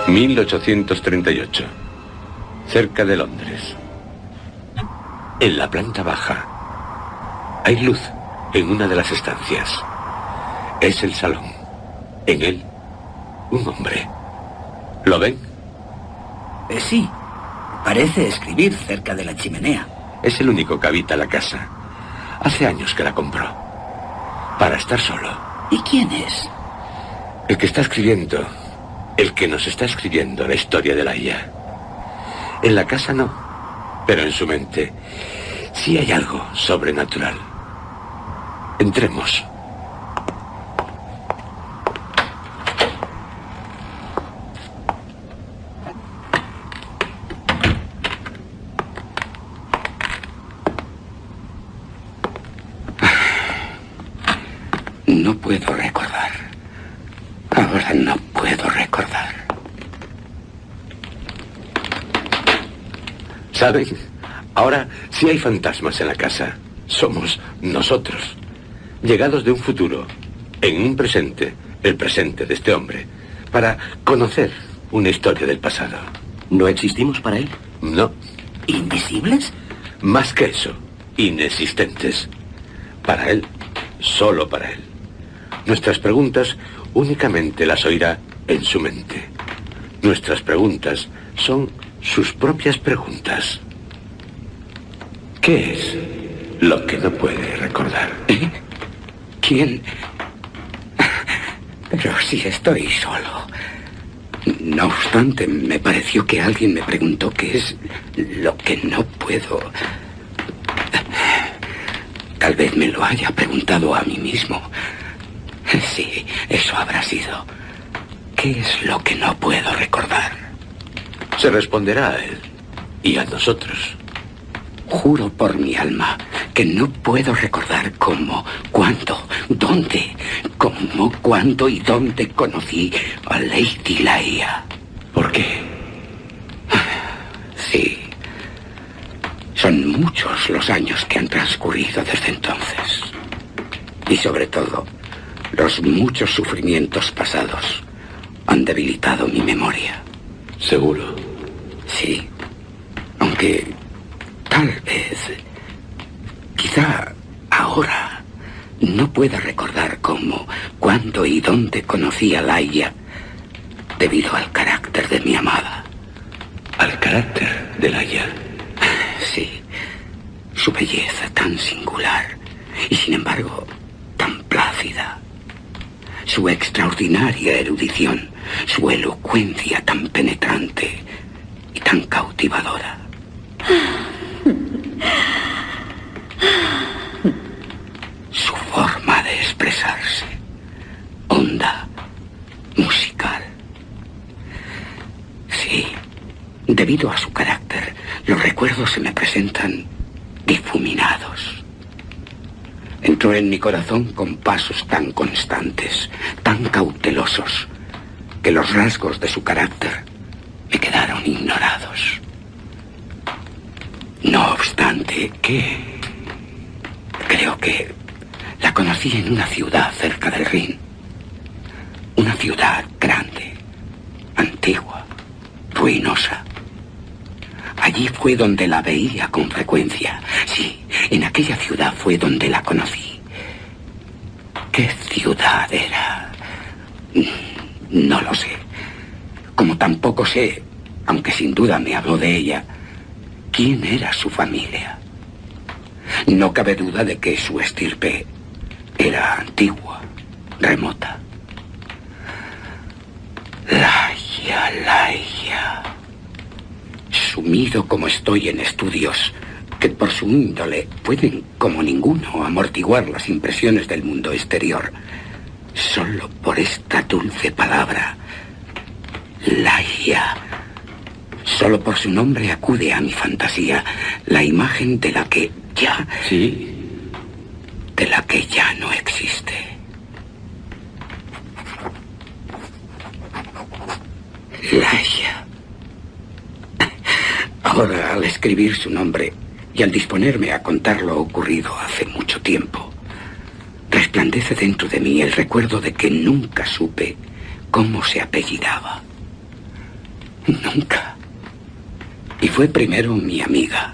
1838. Cerca de Londres. En la planta baja hay luz en una de las estancias. Es el salón. En él, un hombre. ¿Lo ven? Sí. Parece escribir cerca de la chimenea. Es el único que habita la casa. Hace años que la compró. Para estar solo. ¿Y quién es? El que está escribiendo. El que nos está escribiendo la historia de Laia. En la casa no. Pero en su mente sí hay algo sobrenatural. Entremos. No puedo recordar. Ahora no puedo recordar. ¿Saben? Ahora sí hay fantasmas en la casa. Somos nosotros. Llegados de un futuro, en un presente, el presente de este hombre, para conocer una historia del pasado. ¿No existimos para él? No. ¿Invisibles? Más que eso, inexistentes. Para él, solo para él. Nuestras preguntas únicamente las oirá en su mente. Nuestras preguntas son sus propias preguntas. ¿Qué es lo que no puede recordar? ¿Quién? Pero si estoy solo. No obstante, me pareció que alguien me preguntó qué es lo que no puedo. Tal vez me lo haya preguntado a mí mismo. Sí, eso habrá sido. ¿Qué es lo que no puedo recordar? Se responderá a él y a nosotros. Juro por mi alma que no puedo recordar cómo, cuándo, dónde, cómo, cuándo y dónde conocí a Lady Laia. ¿Por qué? Sí. Son muchos los años que han transcurrido desde entonces. Y sobre todo, los muchos sufrimientos pasados han debilitado mi memoria. ¿Seguro? Sí. Aunque tal vez, quizá ahora, no pueda recordar cómo, cuándo y dónde conocí a Laia debido al carácter de mi amada. ¿Al carácter de Laia? Sí. Su belleza tan singular y sin embargo tan plácida. Su extraordinaria erudición, su elocuencia tan penetrante y tan cautivadora. Su forma de expresarse, honda, musical. Sí, debido a su carácter, los recuerdos se me presentan difuminados. Entró en mi corazón con pasos tan constantes, tan cautelosos, que los rasgos de su carácter me quedaron ignorados. No obstante, creo que la conocí en una ciudad cerca del Rin. Una ciudad grande, antigua, ruinosa. Allí fue donde la veía con frecuencia. Sí, en aquella ciudad fue donde la conocí. ¿Qué ciudad era? No lo sé. Como tampoco sé, aunque sin duda me habló de ella, quién era su familia. No cabe duda de que su estirpe era antigua, remota. Laia. Sumido como estoy en estudios que por su índole pueden, como ninguno, amortiguar las impresiones del mundo exterior, solo por esta dulce palabra, Laia, solo por su nombre acude a mi fantasía la imagen de la que ya... Sí. De la que ya no existe. Laia. Ahora, al escribir su nombre y al disponerme a contar lo ocurrido hace mucho tiempo, resplandece dentro de mí el recuerdo de que nunca supe cómo se apellidaba. Nunca. Y fue primero mi amiga,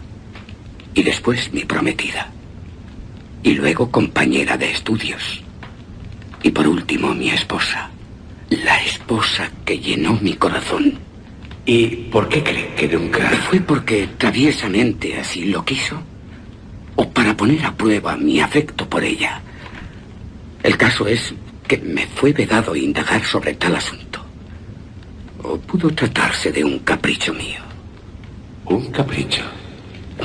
y después mi prometida, y luego compañera de estudios, y por último mi esposa, la esposa que llenó mi corazón. ¿Y por qué cree que nunca...? ¿Fue porque traviesamente así lo quiso? ¿O para poner a prueba mi afecto por ella? El caso es que me fue vedado indagar sobre tal asunto. ¿O pudo tratarse de un capricho mío? ¿Un capricho?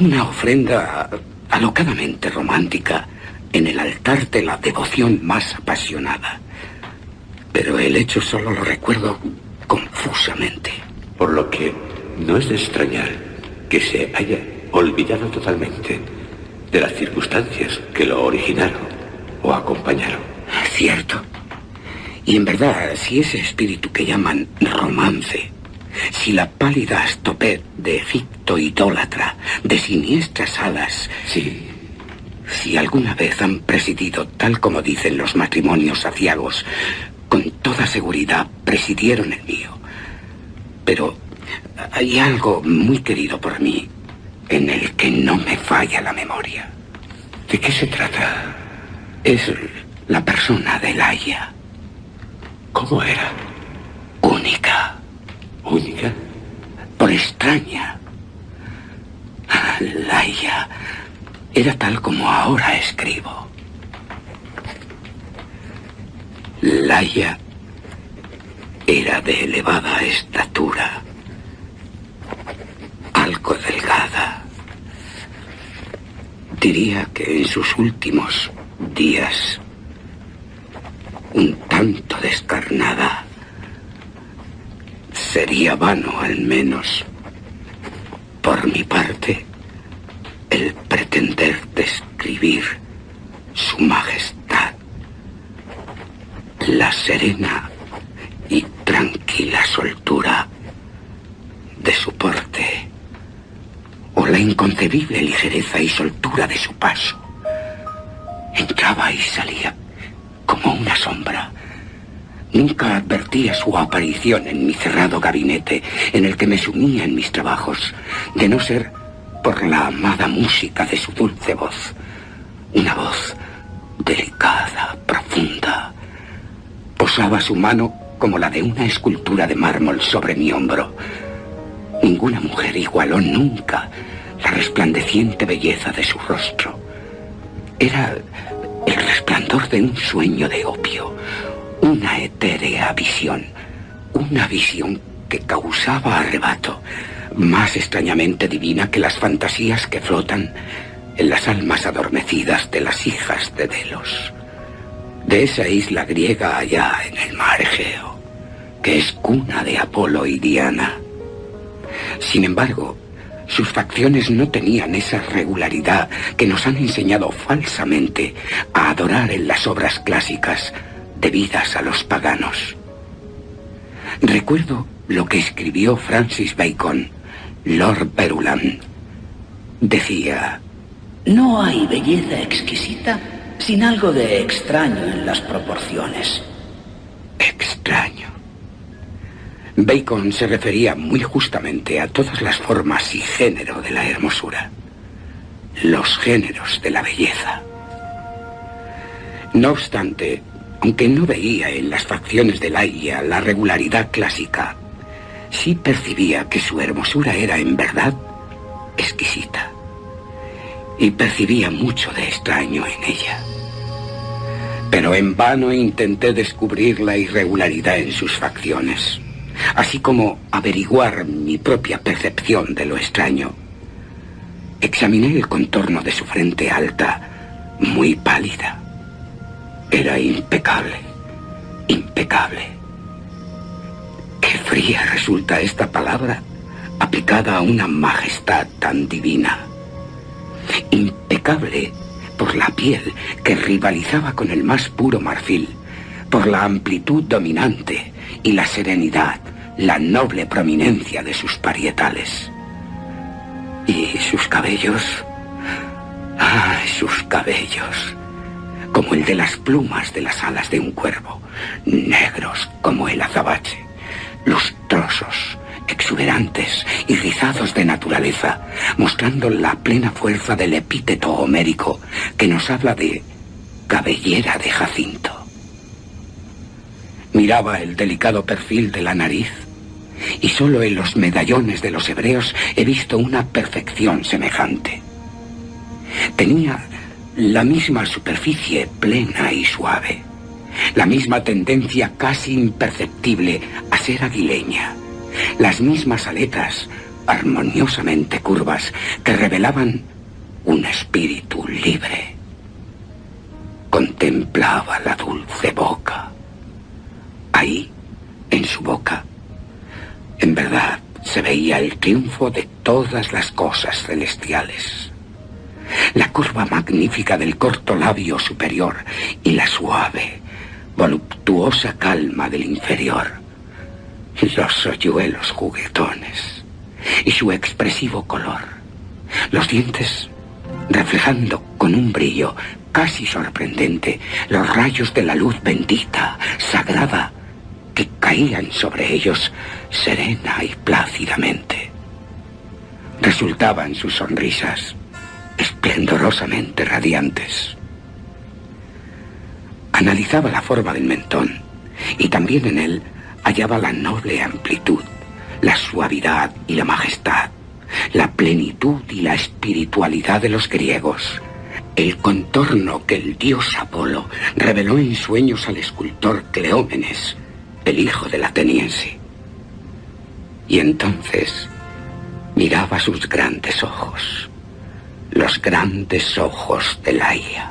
Una ofrenda alocadamente romántica en el altar de la devoción más apasionada. Pero el hecho solo lo recuerdo confusamente. Por lo que no es de extrañar que se haya olvidado totalmente de las circunstancias que lo originaron o acompañaron. Cierto. Y en verdad, si ese espíritu que llaman romance, si la pálida Astopet de Egipto idólatra, de siniestras alas, Sí. si alguna vez han presidido tal como dicen los matrimonios aciagos, con toda seguridad presidieron el mío. Pero hay algo muy querido por mí en el que no me falla la memoria. ¿De qué se trata? Es la persona de Laia. ¿Cómo era? Única. ¿Única? Por extraña. Laia era tal como ahora escribo. Laia era de elevada estatura, algo delgada. Diría que en sus últimos días, un tanto descarnada. Sería vano, al menos, por mi parte, el pretender describir su majestad, la serena y tranquila soltura de su porte, o la inconcebible ligereza y soltura de su paso. Entraba y salía como una sombra. Nunca advertía su aparición en mi cerrado gabinete, en el que me sumía en mis trabajos, de no ser por la amada música de su dulce voz. Una voz delicada, profunda. Posaba su mano como la de una escultura de mármol sobre mi hombro. Ninguna mujer igualó nunca la resplandeciente belleza de su rostro. Era el resplandor de un sueño de opio, una etérea visión, una visión que causaba arrebato, más extrañamente divina que las fantasías que flotan en las almas adormecidas de las hijas de Delos, de esa isla griega allá en el mar Egeo, que es cuna de Apolo y Diana. Sin embargo, sus facciones no tenían esa regularidad que nos han enseñado falsamente a adorar en las obras clásicas debidas a los paganos. Recuerdo lo que escribió Francis Bacon, Lord Verulam. Decía: no hay belleza exquisita sin algo de extraño en las proporciones. Extraño. Bacon se refería muy justamente a todas las formas y género de la hermosura, los géneros de la belleza. No obstante, aunque no veía en las facciones de Laia la regularidad clásica, sí percibía que su hermosura era en verdad exquisita, y percibía mucho de extraño en ella. Pero en vano intenté descubrir la irregularidad en sus facciones, así como averiguar mi propia percepción de lo extraño. Examiné el contorno de su frente alta, muy pálida. Era impecable, impecable. Qué fría resulta esta palabra aplicada a una majestad tan divina. Impecable por la piel que rivalizaba con el más puro marfil, por la amplitud dominante y la serenidad, la noble prominencia de sus parietales. Y sus cabellos, sus cabellos, como el de las plumas de las alas de un cuervo, negros como el azabache, lustrosos, exuberantes y rizados de naturaleza, mostrando la plena fuerza del epíteto homérico que nos habla de cabellera de jacinto. Miraba el delicado perfil de la nariz, y solo en los medallones de los hebreos he visto una perfección semejante. Tenía la misma superficie plena y suave, la misma tendencia casi imperceptible a ser aguileña, las mismas aletas armoniosamente curvas que revelaban un espíritu libre. Contemplaba la dulce boca. Ahí, en su boca, en verdad se veía el triunfo de todas las cosas celestiales. La curva magnífica del corto labio superior y la suave, voluptuosa calma del inferior, los hoyuelos juguetones y su expresivo color, los dientes reflejando con un brillo casi sorprendente los rayos de la luz bendita, sagrada, que caían sobre ellos serena y plácidamente. Resultaban sus sonrisas esplendorosamente radiantes. Analizaba la forma del mentón y también en él hallaba la noble amplitud, la suavidad y la majestad, la plenitud y la espiritualidad de los griegos, el contorno que el dios Apolo reveló en sueños al escultor Cleómenes, el hijo del ateniense. Y entonces miraba sus grandes ojos, los grandes ojos de Laia.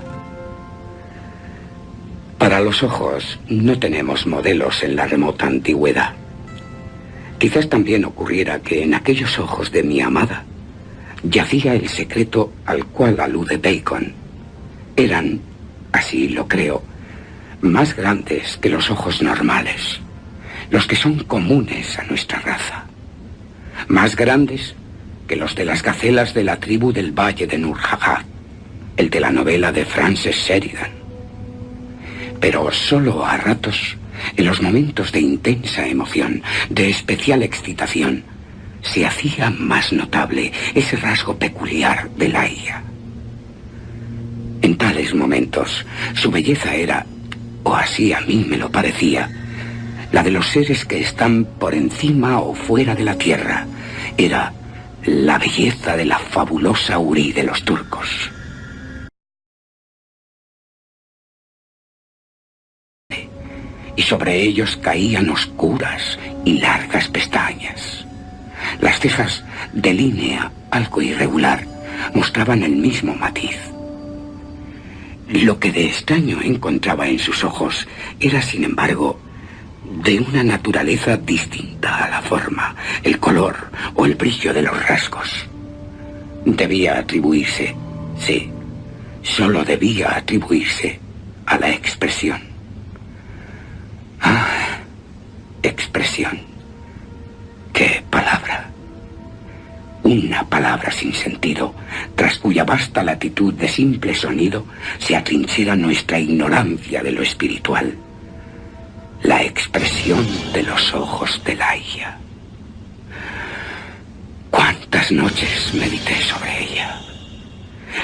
Para los ojos no tenemos modelos en la remota antigüedad. Quizás también ocurriera que en aquellos ojos de mi amada yacía el secreto al cual alude Bacon. Eran, así lo creo, más grandes que los ojos normales, los que son comunes a nuestra raza, más grandes que los de las gacelas de la tribu del Valle de Nurhagat, el de la novela de Frances Sheridan. Pero solo a ratos, en los momentos de intensa emoción, de especial excitación, se hacía más notable ese rasgo peculiar de Laia. En tales momentos, su belleza era, o así a mí me lo parecía, la de los seres que están por encima o fuera de la tierra. Era la belleza de la fabulosa Uri de los turcos. Y sobre ellos caían oscuras y largas pestañas. Las cejas de línea algo irregular mostraban el mismo matiz. Lo que de extraño encontraba en sus ojos era, sin embargo, de una naturaleza distinta a la forma, el color o el brillo de los rasgos. Debía atribuirse, sí, solo debía atribuirse a la expresión. Ah, expresión. ¡Qué palabra! Una palabra sin sentido, tras cuya vasta latitud de simple sonido se atrinchera nuestra ignorancia de lo espiritual. La expresión de los ojos de Laia. Cuántas noches medité sobre ella.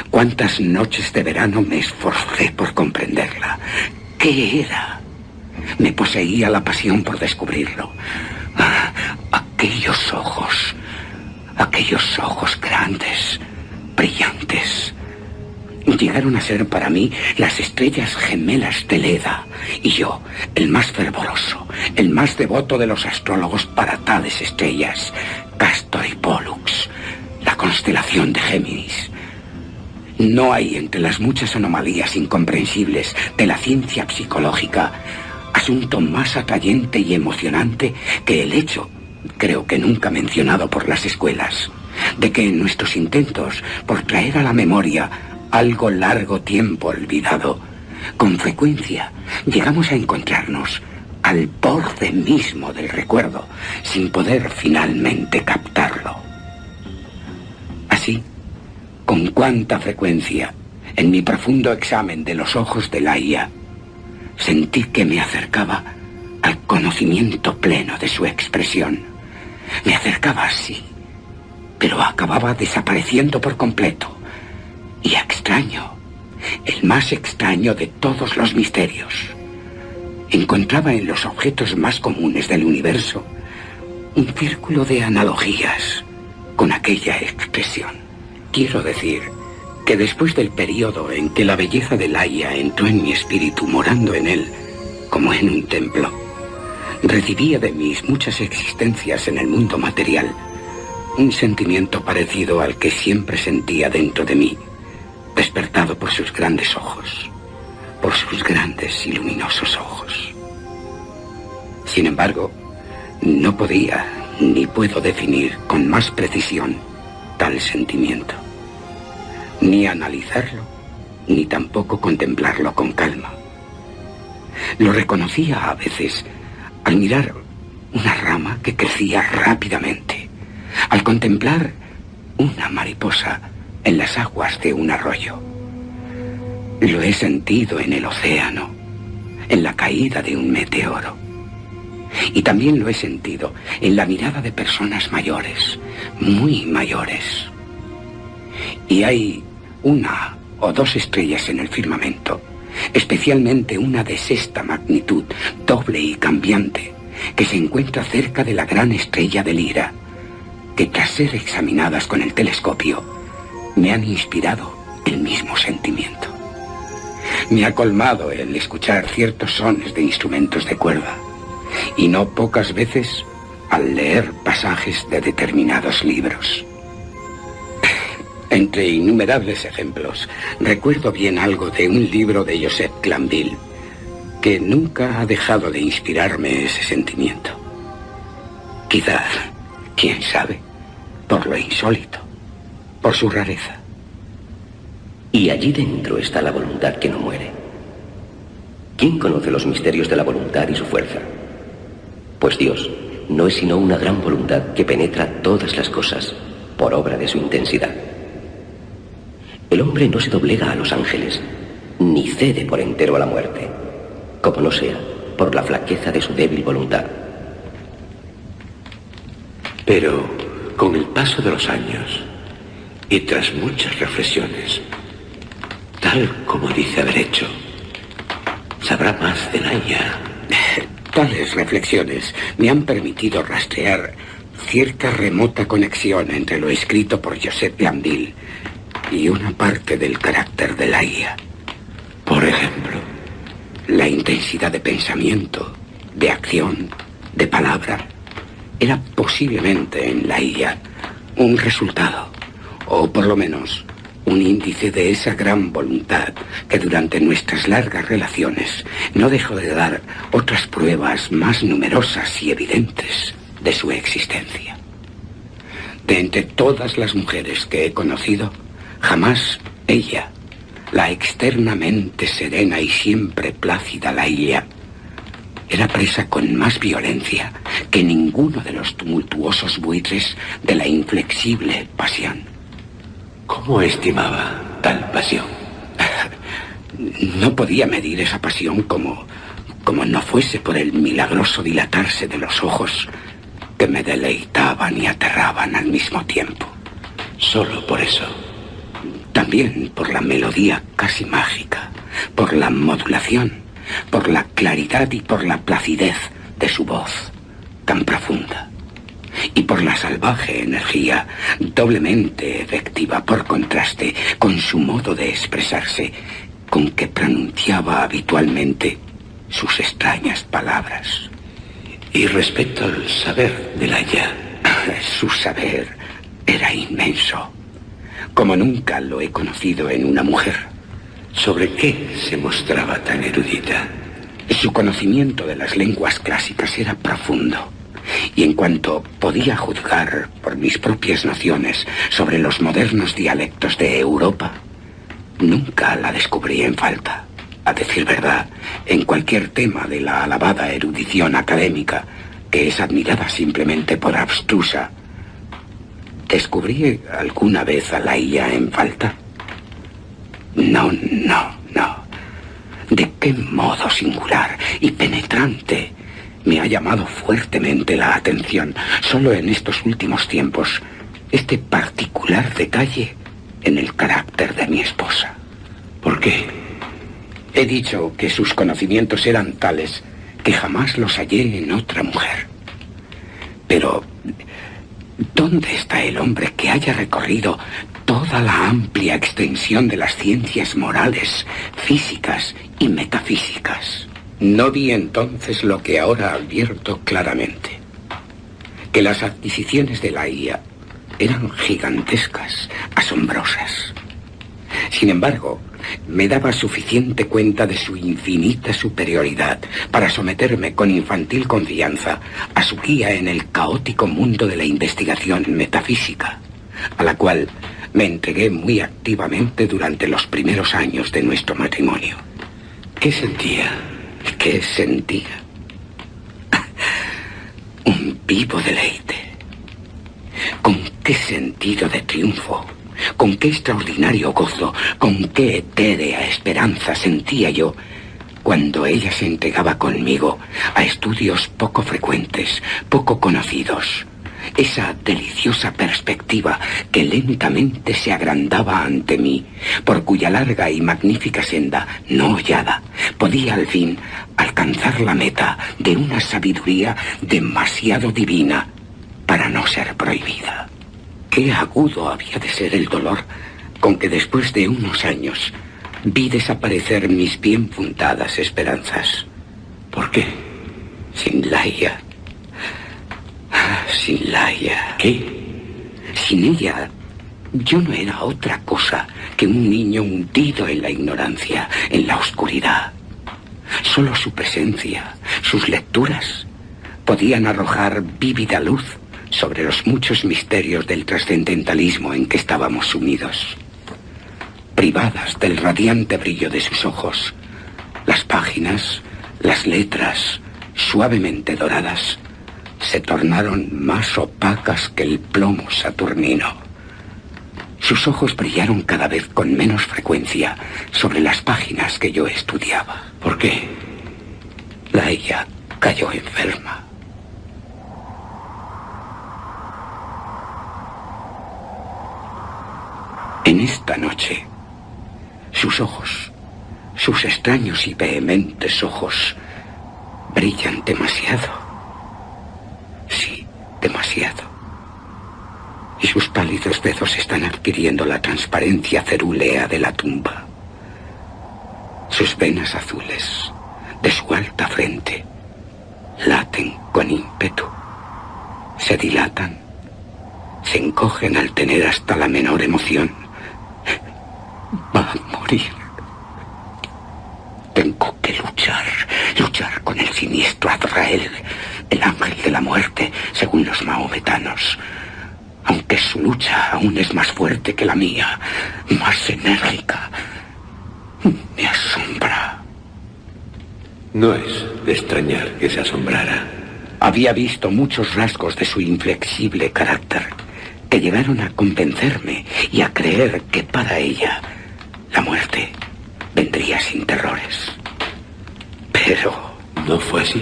Cuántas noches de verano me esforcé por comprenderla. ¿Qué era? Me poseía la pasión por descubrirlo. Ah, aquellos ojos grandes, brillantes, llegaron a ser para mí las estrellas gemelas de Leda, y yo, el más fervoroso, el más devoto de los astrólogos para tales estrellas, Castor y Pollux, la constelación de Géminis. No hay entre las muchas anomalías incomprensibles de la ciencia psicológica asunto más atrayente y emocionante que el hecho, creo que nunca mencionado por las escuelas, de que en nuestros intentos por traer a la memoria algo largo tiempo olvidado, con frecuencia llegamos a encontrarnos al borde mismo del recuerdo, sin poder finalmente captarlo. Así, con cuánta frecuencia, en mi profundo examen de los ojos de Laia, sentí que me acercaba al conocimiento pleno de su expresión, Me acercaba así, pero acababa desapareciendo por completo. Y extraño, el más extraño de todos los misterios, encontraba en los objetos más comunes del universo un círculo de analogías con aquella expresión. Quiero decir que después del periodo en que la belleza de Laia entró en mi espíritu, morando en él como en un templo, recibía de mis muchas existencias en el mundo material un sentimiento parecido al que siempre sentía dentro de mí, despertado por sus grandes ojos, por sus grandes y luminosos ojos. Sin embargo, no podía ni puedo definir con más precisión tal sentimiento, ni analizarlo, ni tampoco contemplarlo con calma. Lo reconocía a veces al mirar una rama que crecía rápidamente, al contemplar una mariposa en las aguas de un arroyo. Lo he sentido en el océano, en la caída de un meteoro. Y también lo he sentido en la mirada de personas mayores, muy mayores. Y hay una o dos estrellas en el firmamento, especialmente una de sexta magnitud, doble y cambiante, que se encuentra cerca de la gran estrella de Lira, que tras ser examinadas con el telescopio, me han inspirado el mismo sentimiento. Me ha colmado el escuchar ciertos sones de instrumentos de cuerda, y no pocas veces al leer pasajes de determinados libros. Entre innumerables ejemplos, recuerdo bien algo de un libro de Joseph Glanville, que nunca ha dejado de inspirarme ese sentimiento. Quizás, quién sabe, por lo insólito, por su rareza. Y allí dentro está la voluntad que no muere. ¿Quién conoce los misterios de la voluntad y su fuerza? Pues Dios no es sino una gran voluntad que penetra todas las cosas por obra de su intensidad. El hombre no se doblega a los ángeles, ni cede por entero a la muerte, como no sea por la flaqueza de su débil voluntad. Pero con el paso de los años y tras muchas reflexiones, tal como dice haber hecho, sabrá más de Laia. Tales reflexiones me han permitido rastrear cierta remota conexión entre lo escrito por Joseph Glanville y una parte del carácter de Laia. Por ejemplo, la intensidad de pensamiento, de acción, de palabra, era posiblemente en Laia un resultado, o por lo menos un índice de esa gran voluntad que durante nuestras largas relaciones no dejó de dar otras pruebas más numerosas y evidentes de su existencia. De entre todas las mujeres que he conocido, jamás ella, la externamente serena y siempre plácida Laia, era presa con más violencia que ninguno de los tumultuosos buitres de la inflexible pasión. ¿Cómo estimaba tal pasión? No podía medir esa pasión como no fuese por el milagroso dilatarse de los ojos que me deleitaban y aterraban al mismo tiempo. Solo por eso. También por la melodía casi mágica, por la modulación, por la claridad y por la placidez de su voz tan profunda. Y por la salvaje energía, doblemente efectiva por contraste con su modo de expresarse, con que pronunciaba habitualmente sus extrañas palabras. Y respecto al saber de Laia, su saber era inmenso, como nunca lo he conocido en una mujer. ¿Sobre qué se mostraba tan erudita? Su conocimiento de las lenguas clásicas era profundo. Y en cuanto podía juzgar por mis propias nociones sobre los modernos dialectos de Europa, nunca la descubrí en falta. A decir verdad, en cualquier tema de la alabada erudición académica, que es admirada simplemente por abstrusa, ¿descubrí alguna vez a Laia en falta? No. ¿De qué modo singular y penetrante me ha llamado fuertemente la atención, solo en estos últimos tiempos, este particular detalle en el carácter de mi esposa. ¿Por qué? He dicho que sus conocimientos eran tales que jamás los hallé en otra mujer. Pero, ¿dónde está el hombre que haya recorrido toda la amplia extensión de las ciencias morales, físicas y metafísicas? No vi entonces lo que ahora advierto claramente, que las adquisiciones de la IA eran gigantescas, asombrosas. Sin embargo, me daba suficiente cuenta de su infinita superioridad para someterme con infantil confianza a su guía en el caótico mundo de la investigación metafísica, a la cual me entregué muy activamente durante los primeros años de nuestro matrimonio. ¿Qué sentía? ¿Qué sentía? Un vivo deleite. ¿Con qué sentido de triunfo? ¿Con qué extraordinario gozo? ¿Con qué etérea esperanza sentía yo cuando ella se entregaba conmigo a estudios poco frecuentes, poco conocidos? Esa deliciosa perspectiva que lentamente se agrandaba ante mí, por cuya larga y magnífica senda, no hollada, podía al fin alcanzar la meta de una sabiduría demasiado divina para no ser prohibida. Qué agudo había de ser el dolor con que después de unos años vi desaparecer mis bien fundadas esperanzas. ¿Por qué? Sin Laia. Sin Laia. ¿Qué? Sin ella, yo no era otra cosa que un niño hundido en la ignorancia, en la oscuridad. Solo su presencia, sus lecturas, podían arrojar vívida luz sobre los muchos misterios del trascendentalismo en que estábamos sumidos. Privadas del radiante brillo de sus ojos, las páginas, las letras, suavemente doradas, se tornaron más opacas que el plomo saturnino. Sus ojos brillaron cada vez con menos frecuencia sobre las páginas que yo estudiaba. ¿Por qué? Laia cayó enferma. En esta noche, sus ojos, sus extraños y vehementes ojos, brillan demasiado. Sí, demasiado. Y sus pálidos dedos están adquiriendo la transparencia cerúlea de la tumba. Sus venas azules, de su alta frente, laten con ímpetu, se dilatan, se encogen al tener hasta la menor emoción. Va a morir. Tengo que luchar con el siniestro Azrael, el ángel de la muerte, según los mahometanos. Aunque su lucha aún es más fuerte que la mía, más enérgica, me asombra. No es de extrañar que se asombrara. Había visto muchos rasgos de su inflexible carácter que llegaron a convencerme y a creer que para ella la muerte vendría sin terrores. Pero ¿no fue así?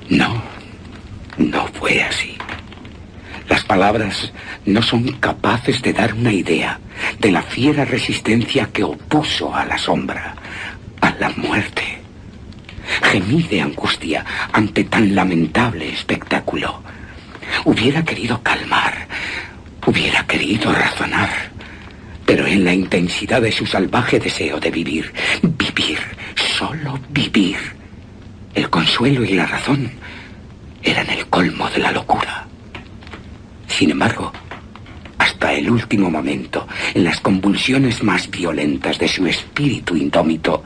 No fue así. Las palabras no son capaces de dar una idea de la fiera resistencia que opuso a la sombra, a la muerte. Gemí de angustia ante tan lamentable espectáculo. Hubiera querido calmar, hubiera querido razonar, pero en la intensidad de su salvaje deseo de vivir, solo vivir, el consuelo y la razón eran el colmo de la locura. Sin embargo, hasta el último momento, en las convulsiones más violentas de su espíritu indómito,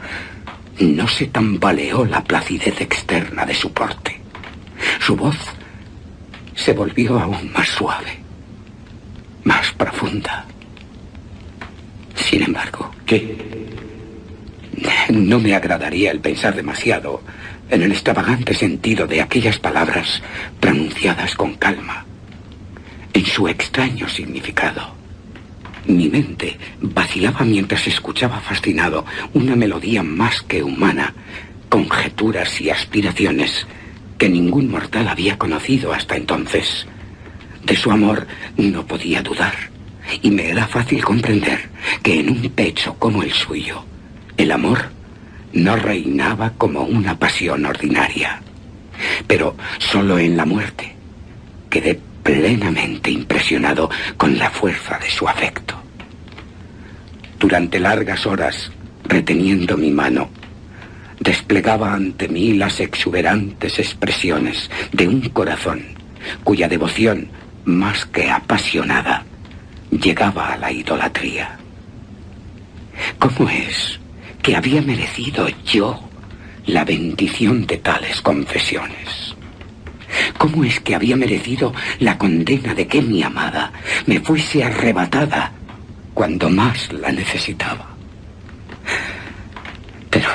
no se tambaleó la placidez externa de su porte. Su voz se volvió aún más suave, más profunda. Sin embargo, ¿qué? No me agradaría el pensar demasiado en el extravagante sentido de aquellas palabras pronunciadas con calma, en su extraño significado. Mi mente vacilaba mientras escuchaba fascinado una melodía más que humana, conjeturas y aspiraciones que ningún mortal había conocido hasta entonces. De su amor no podía dudar, y me era fácil comprender que en un pecho como el suyo, el amor no reinaba como una pasión ordinaria. Pero solo en la muerte quedé plenamente impresionado con la fuerza de su afecto. Durante largas horas, reteniendo mi mano, desplegaba ante mí las exuberantes expresiones de un corazón cuya devoción, más que apasionada, llegaba a la idolatría. ¿Cómo es que había merecido yo la bendición de tales confesiones? ¿Cómo es que había merecido la condena de que mi amada me fuese arrebatada cuando más la necesitaba? Pero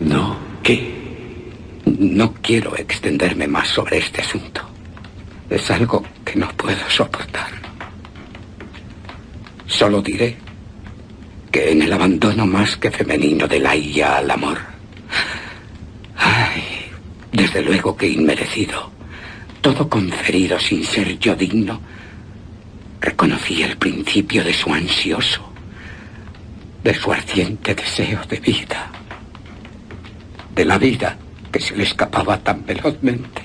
no, ¿qué? No quiero extenderme más sobre este asunto. Es algo que no puedo soportar. Solo diré que en el abandono más que femenino de la illa al amor, desde luego que inmerecido, todo conferido sin ser yo digno, reconocí el principio de su ansioso, de su ardiente deseo de vida, de la vida que se le escapaba tan velozmente.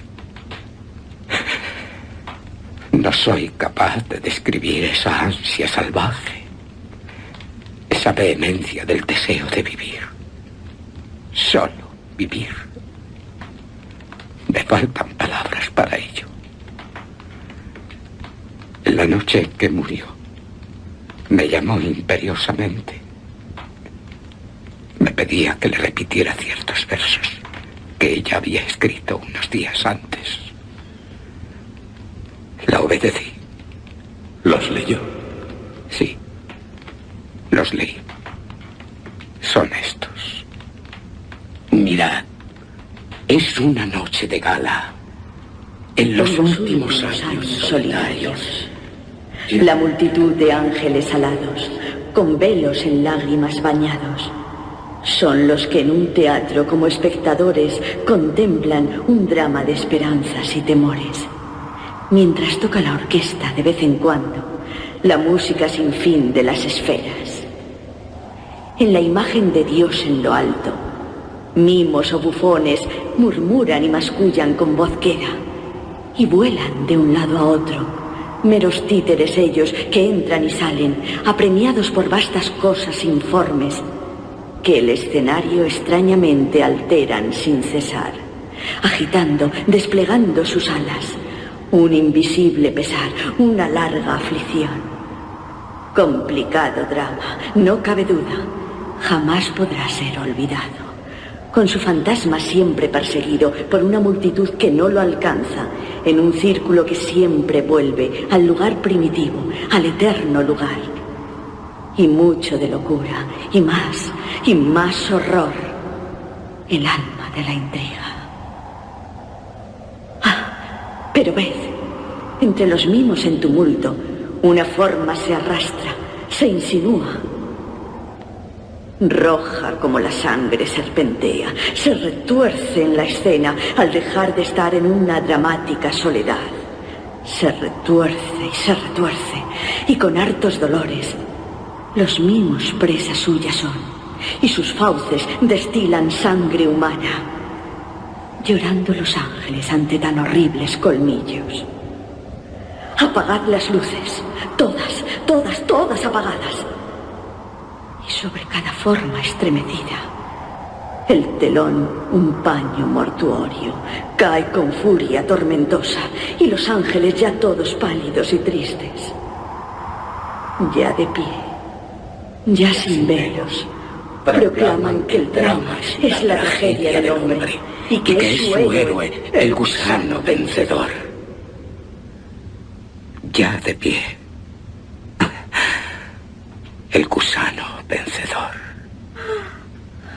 No soy capaz de describir esa ansia salvaje, esa vehemencia del deseo de vivir, solo vivir. Me faltan palabras para ello. En la noche en que murió, me llamó imperiosamente. Me pedía que le repitiera ciertos versos que ella había escrito unos días antes. La obedecí. ¿Los leyó? Sí, los leí. Son estos. Mirad, es una noche de gala. En los últimos años solitarios. La multitud de ángeles alados, con velos en lágrimas bañados, son los que en un teatro como espectadores contemplan un drama de esperanzas y temores. Mientras toca la orquesta de vez en cuando, la música sin fin de las esferas. En la imagen de Dios en lo alto, mimos o bufones murmuran y mascullan con voz queda, y vuelan de un lado a otro, meros títeres ellos que entran y salen, apremiados por vastas cosas informes, que el escenario extrañamente alteran sin cesar, agitando, desplegando sus alas, un invisible pesar, una larga aflicción. Complicado drama, no cabe duda, jamás podrá ser olvidado. Con su fantasma siempre perseguido por una multitud que no lo alcanza, en un círculo que siempre vuelve al lugar primitivo, al eterno lugar. Y mucho de locura, y más horror, el alma de la intriga. Pero ved, entre los mimos en tumulto, una forma se arrastra, se insinúa. Roja como la sangre serpentea, se retuerce en la escena al dejar de estar en una dramática soledad. Se retuerce, y con hartos dolores, los mimos presa suya son, y sus fauces destilan sangre humana. Llorando los ángeles ante tan horribles colmillos. Apagad las luces, todas apagadas. Y sobre cada forma estremecida, el telón, un paño mortuorio, cae con furia tormentosa, y los ángeles ya todos pálidos y tristes, ya de pie, ya sin velos, proclaman que el drama es la tragedia del hombre, y que es su héroe, el gusano vencedor. Ya de pie, el gusano vencedor.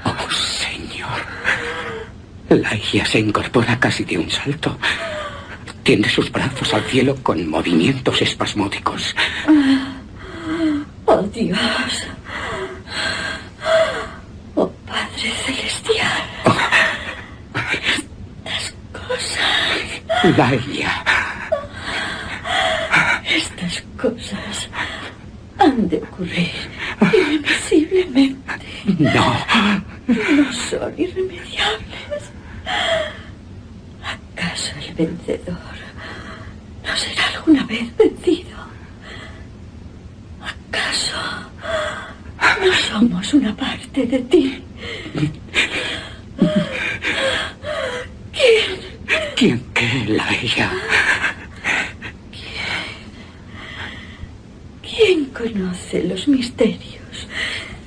Oh, Señor. La hija se incorpora casi de un salto. Tiende sus brazos al cielo con movimientos espasmódicos. Oh, Dios. Oh, Padre Celestial. Laia. Estas cosas han de ocurrir irreversiblemente. No. No son irremediables. ¿Acaso el vencedor no será alguna vez vencido? ¿Acaso no somos una parte de ti? ¿Quién qué, Laia? ¿Quién conoce los misterios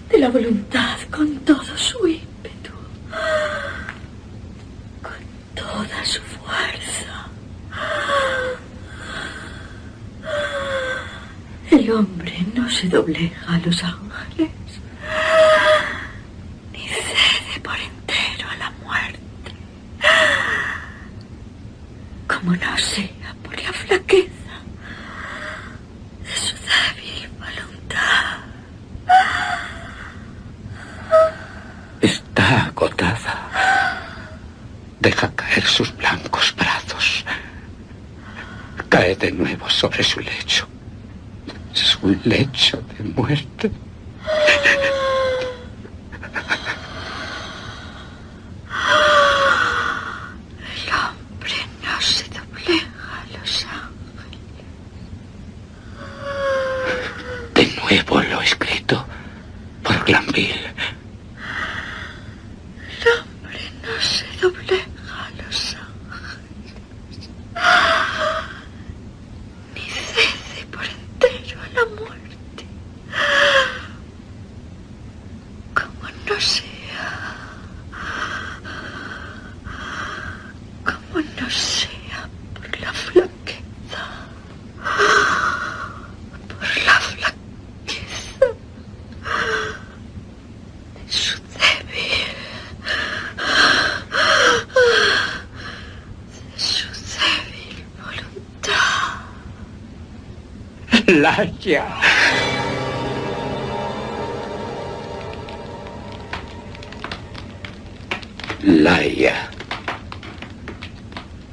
de la voluntad con todo su ímpetu, con toda su fuerza? El hombre no se doblega a los ángeles, ni cede por entero a la muerte, como no sea por la flaqueza de su débil voluntad. Está agotada. Deja caer sus blancos brazos. Cae de nuevo sobre su lecho. Su lecho de muerte. El hombre no se doblega a los ángeles. De nuevo lo escrito por Glanville. El hombre no se doblega a los ángeles, ni cede por entero a la muerte, como no sea por la flaqueza, de su débil voluntad. Laia.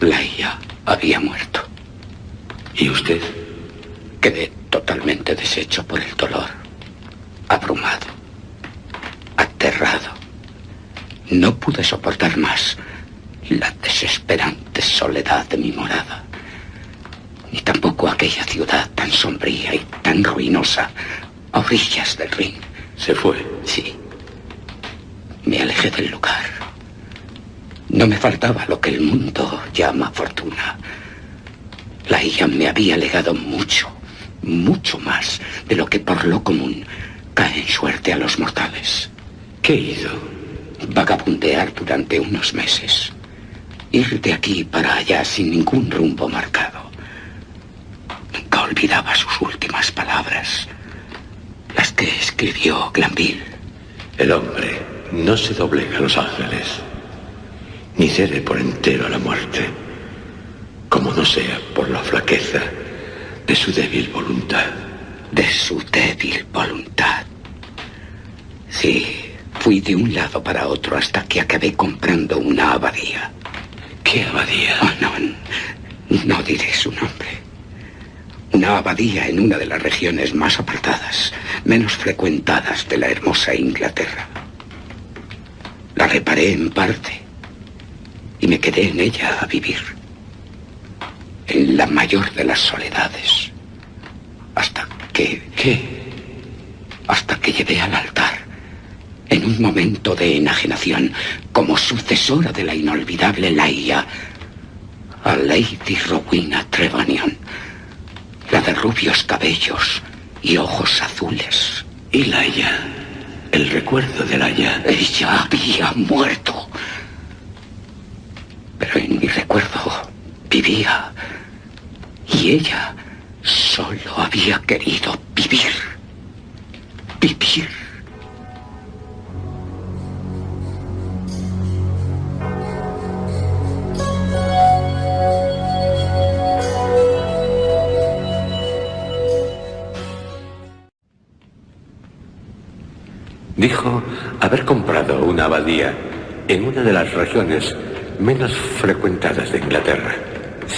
Laia había muerto. ¿Y usted? Quedé totalmente deshecho por el dolor, abrumado, aterrado. No pude soportar más la desesperante soledad de mi morada, ni tampoco aquella ciudad tan sombría y tan ruinosa a orillas del Rin. ¿Se fue? Sí. Me alejé del lugar. No me faltaba lo que el mundo llama fortuna. Laia me había legado mucho, mucho más de lo que por lo común cae en suerte a los mortales. ¿Qué hizo? Vagabundear durante unos meses. Ir de aquí para allá sin ningún rumbo marcado. Nunca olvidaba sus últimas palabras, las que escribió Glanville. El hombre no se doblega a los ángeles, ni cede por entero a la muerte, como no sea por la flaqueza de su débil voluntad. De su débil voluntad. Sí, fui de un lado para otro hasta que acabé comprando una abadía. ¿Qué abadía? No diré su nombre. Una abadía en una de las regiones más apartadas, menos frecuentadas de la hermosa Inglaterra. La reparé en parte y me quedé en ella a vivir. En la mayor de las soledades. Hasta que... Hasta que llevé al altar, en un momento de enajenación, como sucesora de la inolvidable Laia, a Lady Rowena Trevanion, la de rubios cabellos y ojos azules. ¿Y Laia? El recuerdo de Laia. Ella había muerto. Pero en mi recuerdo vivía. Y ella solo había querido vivir. Vivir. Dijo haber comprado una abadía en una de las regiones menos frecuentadas de Inglaterra.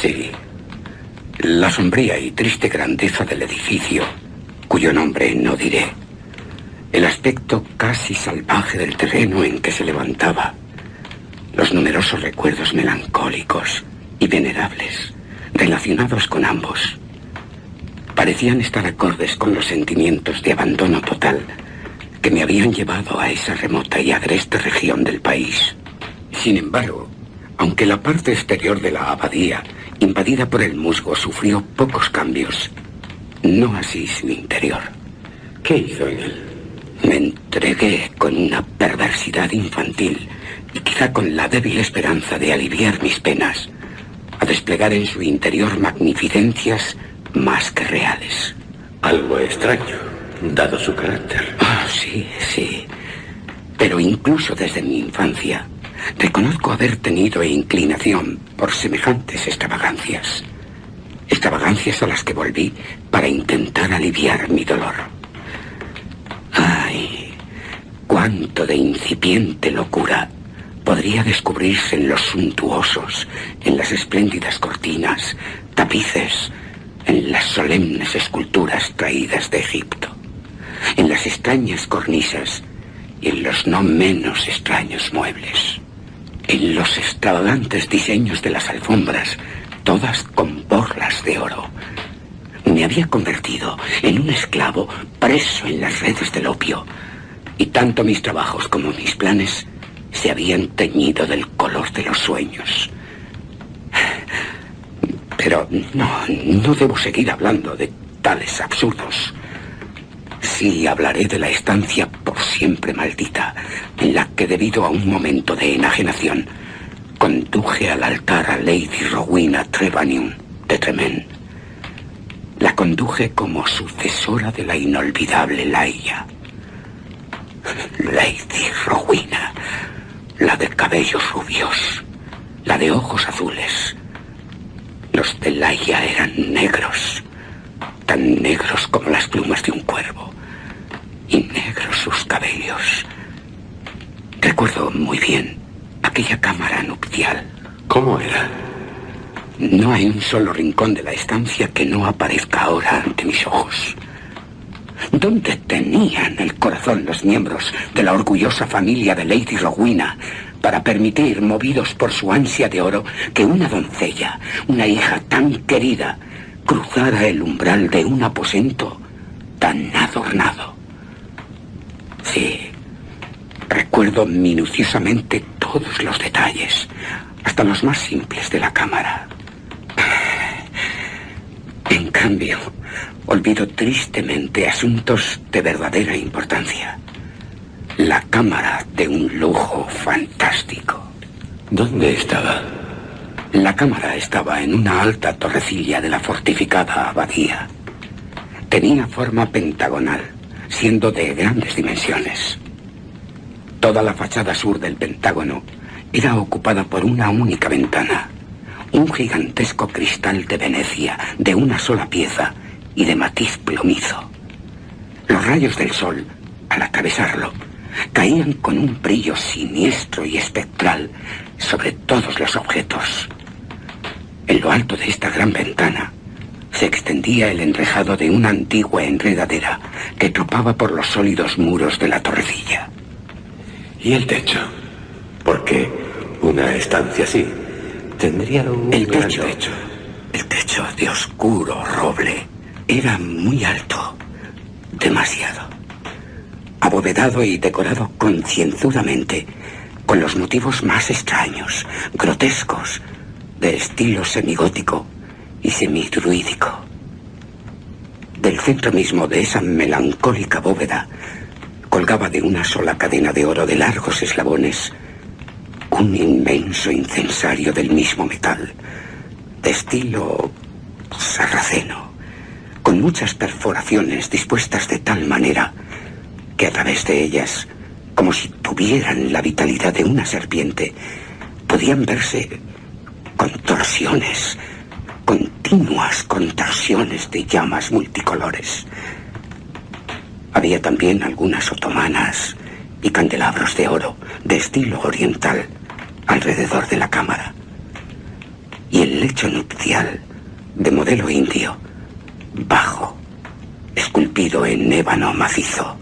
Sí. La sombría y triste grandeza del edificio, cuyo nombre no diré. El aspecto casi salvaje del terreno en que se levantaba. Los numerosos recuerdos melancólicos y venerables relacionados con ambos parecían estar acordes con los sentimientos de abandono total que me habían llevado a esa remota y agreste región del país. Sin embargo, aunque la parte exterior de la abadía, invadida por el musgo, sufrió pocos cambios, no así su interior. ¿Qué hizo en él? Me entregué con una perversidad infantil y quizá con la débil esperanza de aliviar mis penas, a desplegar en su interior magnificencias más que reales. Algo extraño, dado su carácter. Sí, sí. Pero incluso desde mi infancia, reconozco haber tenido inclinación por semejantes extravagancias. Extravagancias a las que volví para intentar aliviar mi dolor. ¡Ay! Cuánto de incipiente locura podría descubrirse en los suntuosos, en las espléndidas cortinas, tapices, en las solemnes esculturas traídas de Egipto, en las extrañas cornisas y en los no menos extraños muebles, en los extravagantes diseños de las alfombras, todas con borlas de oro. Me había convertido en un esclavo preso en las redes del opio, y tanto mis trabajos como mis planes se habían teñido del color de los sueños. Pero no debo seguir hablando de tales absurdos. Sí, hablaré de la estancia por siempre maldita, en la que, debido a un momento de enajenación, conduje al altar a Lady Rowena Trevanion de Tremaine. La conduje como sucesora de la inolvidable Laia. Lady Rowena, la de cabellos rubios, la de ojos azules. Los de Laia eran negros, tan negros como las plumas de un cuervo, y negros sus cabellos. Recuerdo muy bien aquella cámara nupcial. ¿Cómo era? No hay un solo rincón de la estancia que no aparezca ahora ante mis ojos. ¿Dónde tenían el corazón los miembros de la orgullosa familia de Lady Rowena para permitir, movidos por su ansia de oro, que una doncella, una hija tan querida, cruzara el umbral de un aposento tan adornado? Sí, recuerdo minuciosamente todos los detalles, hasta los más simples de la cámara. En cambio, olvido tristemente asuntos de verdadera importancia. La cámara de un lujo fantástico. ¿Dónde estaba? La cámara estaba en una alta torrecilla de la fortificada abadía. Tenía forma pentagonal, siendo de grandes dimensiones. Toda la fachada sur del pentágono era ocupada por una única ventana, un gigantesco cristal de Venecia de una sola pieza y de matiz plomizo. Los rayos del sol, al atravesarlo, caían con un brillo siniestro y espectral sobre todos los objetos. En lo alto de esta gran ventana se extendía el enrejado de una antigua enredadera que tropaba por los sólidos muros de la torrecilla. ¿Y el techo? Porque una estancia así tendría un El gran techo de oscuro roble era muy alto, demasiado. Abovedado y decorado concienzudamente con los motivos más extraños, grotescos, de estilo semigótico y semidruídico. Del centro mismo de esa melancólica bóveda colgaba de una sola cadena de oro de largos eslabones un inmenso incensario del mismo metal, de estilo sarraceno, con muchas perforaciones dispuestas de tal manera que a través de ellas, como si tuvieran la vitalidad de una serpiente, podían verse contorsiones, continuas contorsiones de llamas multicolores. Había también algunas otomanas y candelabros de oro de estilo oriental alrededor de la cámara. y el lecho nupcial de modelo indio, bajo, esculpido en ébano macizo,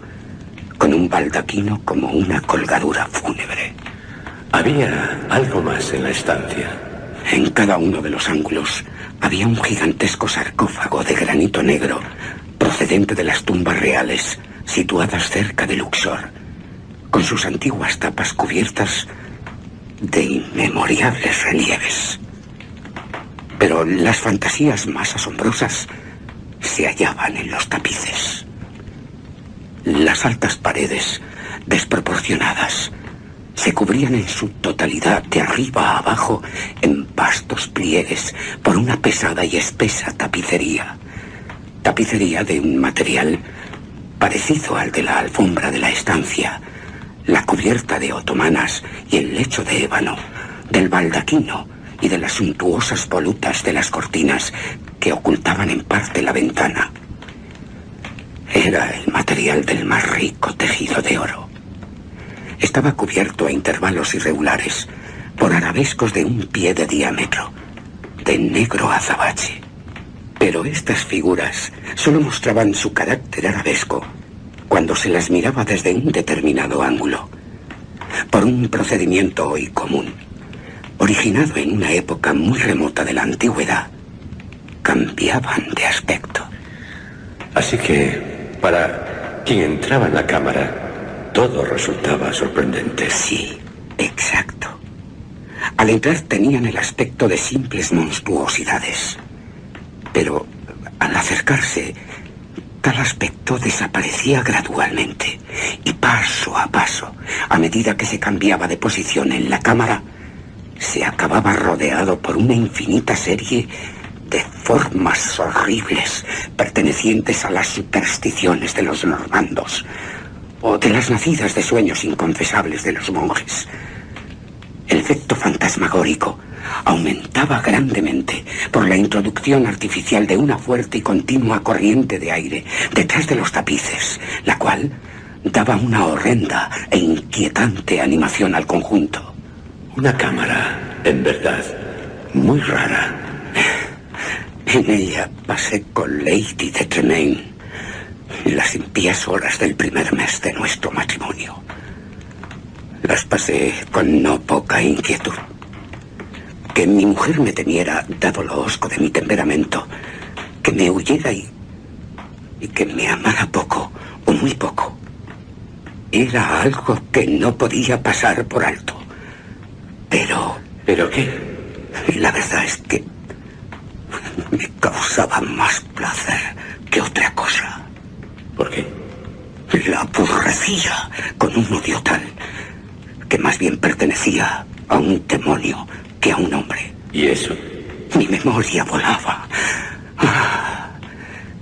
con un baldaquino como una colgadura fúnebre. Había algo más en la estancia. En cada uno de los ángulos había un gigantesco sarcófago de granito negro procedente de las tumbas reales situadas cerca de Luxor, con sus antiguas tapas cubiertas de inmemoriales relieves. Pero las fantasías más asombrosas se hallaban en los tapices. Las altas paredes, desproporcionadas, se cubrían en su totalidad de arriba a abajo en vastos pliegues por una pesada y espesa tapicería. Tapicería de un material parecido al de la alfombra de la estancia, la cubierta de otomanas y el lecho de ébano, del baldaquino y de las suntuosas volutas de las cortinas que ocultaban en parte la ventana. Era el material del más rico tejido de oro. Estaba cubierto a intervalos irregulares por arabescos de un pie de diámetro, de negro azabache. Pero estas figuras solo mostraban su carácter arabesco cuando se las miraba desde un determinado ángulo, por un procedimiento hoy común, originado en una época muy remota de la antigüedad. Cambiaban de aspecto. Así que, para quien entraba en la cámara, todo resultaba sorprendente. Sí, exacto. Al entrar tenían el aspecto de simples monstruosidades. Pero al acercarse, tal aspecto desaparecía gradualmente y paso a paso, a medida que se cambiaba de posición en la cámara, se acababa rodeado por una infinita serie de formas horribles pertenecientes a las supersticiones de los normandos o de las nacidas de sueños inconfesables de los monjes. El efecto fantasmagórico aumentaba grandemente por la introducción artificial de una fuerte y continua corriente de aire detrás de los tapices, la cual daba una horrenda e inquietante animación al conjunto. Una cámara, en verdad, muy rara. En ella pasé con Lady de Tremaine las impías horas del primer mes de nuestro matrimonio. Las pasé con no poca inquietud. Que mi mujer me temiera, dado lo hosco de mi temperamento, que me huyera y que me amara poco o muy poco, era algo que no podía pasar por alto. ¿Pero qué? La verdad es que me causaba más placer que otra cosa. ¿Por qué? La aborrecía con un odio tal que más bien pertenecía a un demonio que a un hombre. ¿Y eso? Mi memoria volaba.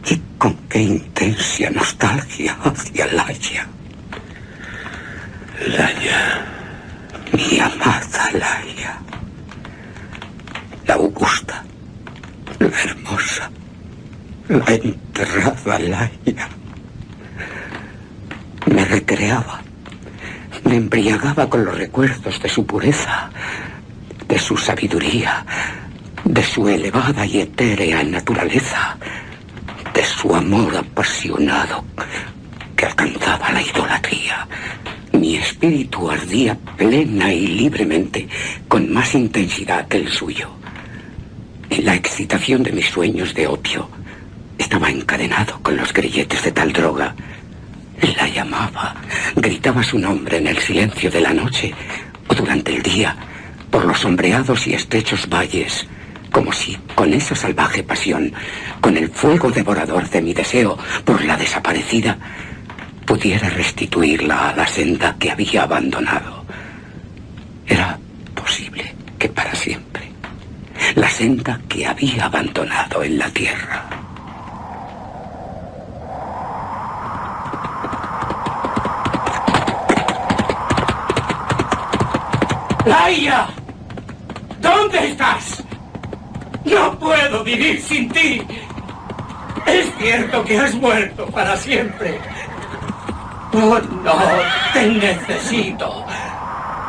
Y con qué intensa nostalgia hacia Laia. Laia. Mi amada Laia. La augusta, la hermosa, la enterrada Laia. Me recreaba, me embriagaba con los recuerdos de su pureza, de su sabiduría, de su elevada y etérea naturaleza, de su amor apasionado que alcanzaba la idolatría. Mi espíritu ardía plena y libremente, con más intensidad que el suyo. En la excitación de mis sueños de opio, estaba encadenado con los grilletes de tal droga. La llamaba, gritaba su nombre en el silencio de la noche o durante el día, por los sombreados y estrechos valles, como si con esa salvaje pasión, con el fuego devorador de mi deseo por la desaparecida, pudiera restituirla a la senda que había abandonado. Era posible que para siempre, la senda que había abandonado en la tierra. ¡Laia! ¿Dónde estás? No puedo vivir sin ti. Es cierto que has muerto para siempre. Oh, no, te necesito.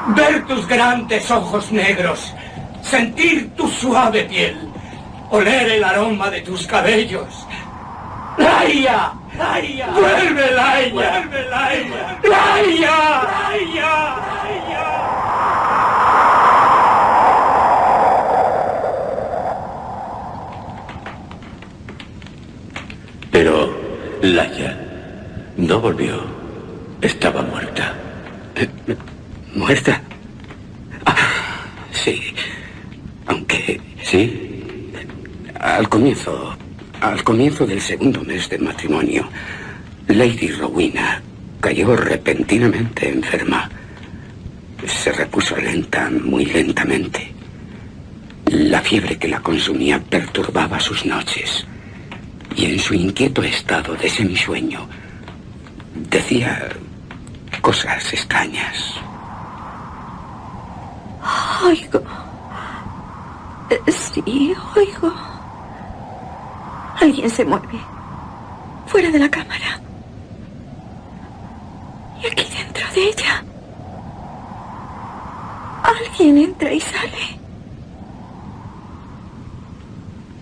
Ver tus grandes ojos negros, sentir tu suave piel, oler el aroma de tus cabellos. ¡Laia! ¡Laia! ¡Vuelve, Laia! ¡Vuelve, Laia! ¡Laia! ¡Laia! Pero Laia no volvió. Estaba muerta. ¿Muerta? Ah, sí. Aunque... ¿Sí? Al comienzo del segundo mes de matrimonio, Lady Rowena cayó repentinamente enferma. Se repuso lenta, muy lentamente. La fiebre que la consumía perturbaba sus noches. Y en su inquieto estado de semisueño, decía cosas extrañas. Oigo. Sí, oigo. Alguien se mueve. Fuera de la cámara. Y aquí dentro de ella. Alguien entra y sale.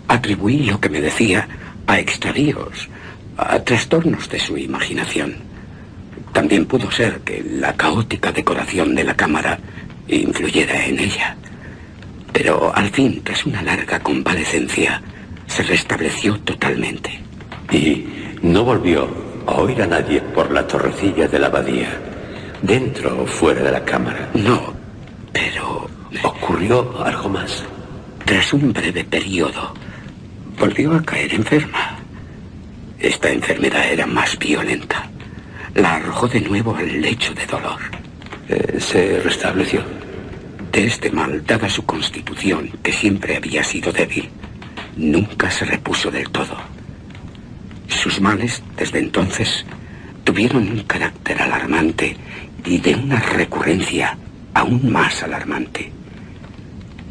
Atribuí lo que me decía a extravíos, a trastornos de su imaginación. También pudo ser que la caótica decoración de la cámara influyera en ella. Pero al fin, tras una larga convalecencia, se restableció totalmente. Y no volvió a oír a nadie por la torrecilla de la abadía, dentro o fuera de la cámara. No, pero... ¿Ocurrió algo más? Tras un breve periodo, volvió a caer enferma. Esta enfermedad era más violenta. La arrojó de nuevo al lecho de dolor. ¿Se restableció? De este mal, dada su constitución, que siempre había sido débil, nunca se repuso del todo. Sus males, desde entonces, tuvieron un carácter alarmante y de una recurrencia aún más alarmante.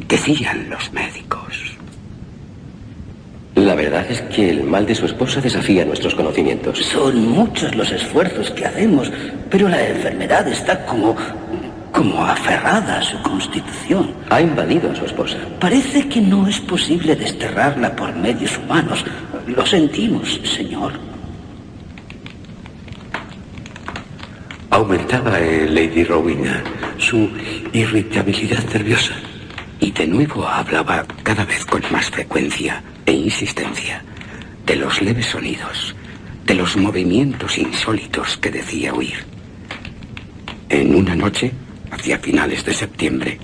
Decían los médicos. La verdad es que el mal de su esposa desafía nuestros conocimientos. Son muchos los esfuerzos que hacemos, pero la enfermedad está como aferrada a su constitución. Ha invadido a su esposa. Parece que no es posible desterrarla por medios humanos. Lo sentimos, señor. Aumentaba en Lady Rowena su irritabilidad nerviosa. Y de nuevo hablaba cada vez con más frecuencia e insistencia de los leves sonidos, de los movimientos insólitos que decía oír. En una noche, hacia finales de septiembre,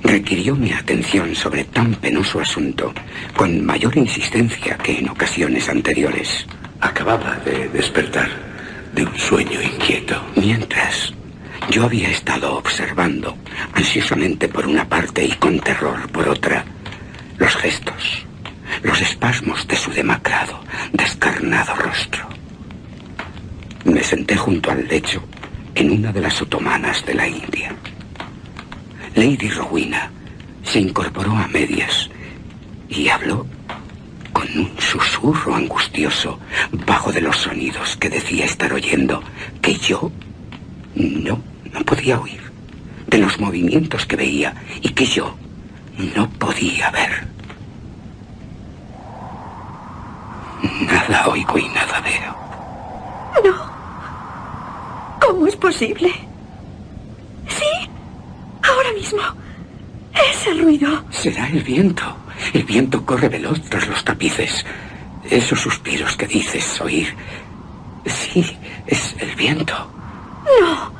requirió mi atención sobre tan penoso asunto con mayor insistencia que en ocasiones anteriores. Acababa de despertar de un sueño inquieto. Mientras, yo había estado observando, ansiosamente por una parte y con terror por otra, los gestos, los espasmos de su demacrado, descarnado rostro. Me senté junto al lecho en una de las otomanas de la India. Lady Rowena se incorporó a medias y habló con un susurro angustioso bajo de los sonidos que decía estar oyendo, que yo no podía oír, de los movimientos que veía y que yo no podía ver. Nada oigo y nada veo. No. ¿Cómo es posible? Sí, ahora mismo. Ese ruido. Será el viento. El viento corre veloz tras los tapices. Esos suspiros que dices oír. Sí, es el viento. No,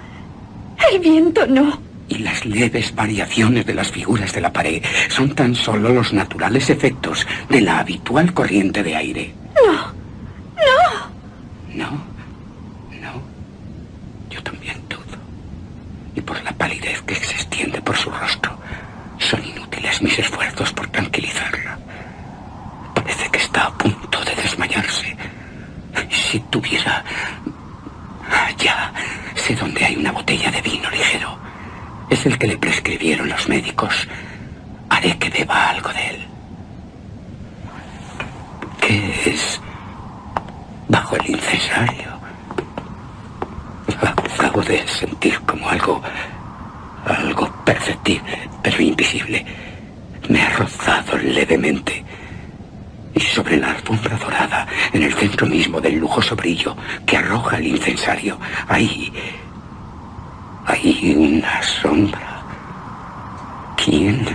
el viento no. Y las leves variaciones de las figuras de la pared son tan solo los naturales efectos de la habitual corriente de aire. No, no. No. Yo también dudo. Y por la palidez que se extiende por su rostro, son inútiles mis esfuerzos por tranquilizarla. Parece que está a punto de desmayarse. Si tuviera... Ya sé dónde hay una botella de vino ligero. Es el que le prescribieron los médicos. Haré que beba algo de él. ¿Qué es? Bajo el incensario. Acabo de sentir como algo perceptible, pero invisible. me ha rozado levemente. Y sobre la alfombra dorada, en el centro mismo del lujoso brillo que arroja el incensario, hay una sombra. ¿Quién?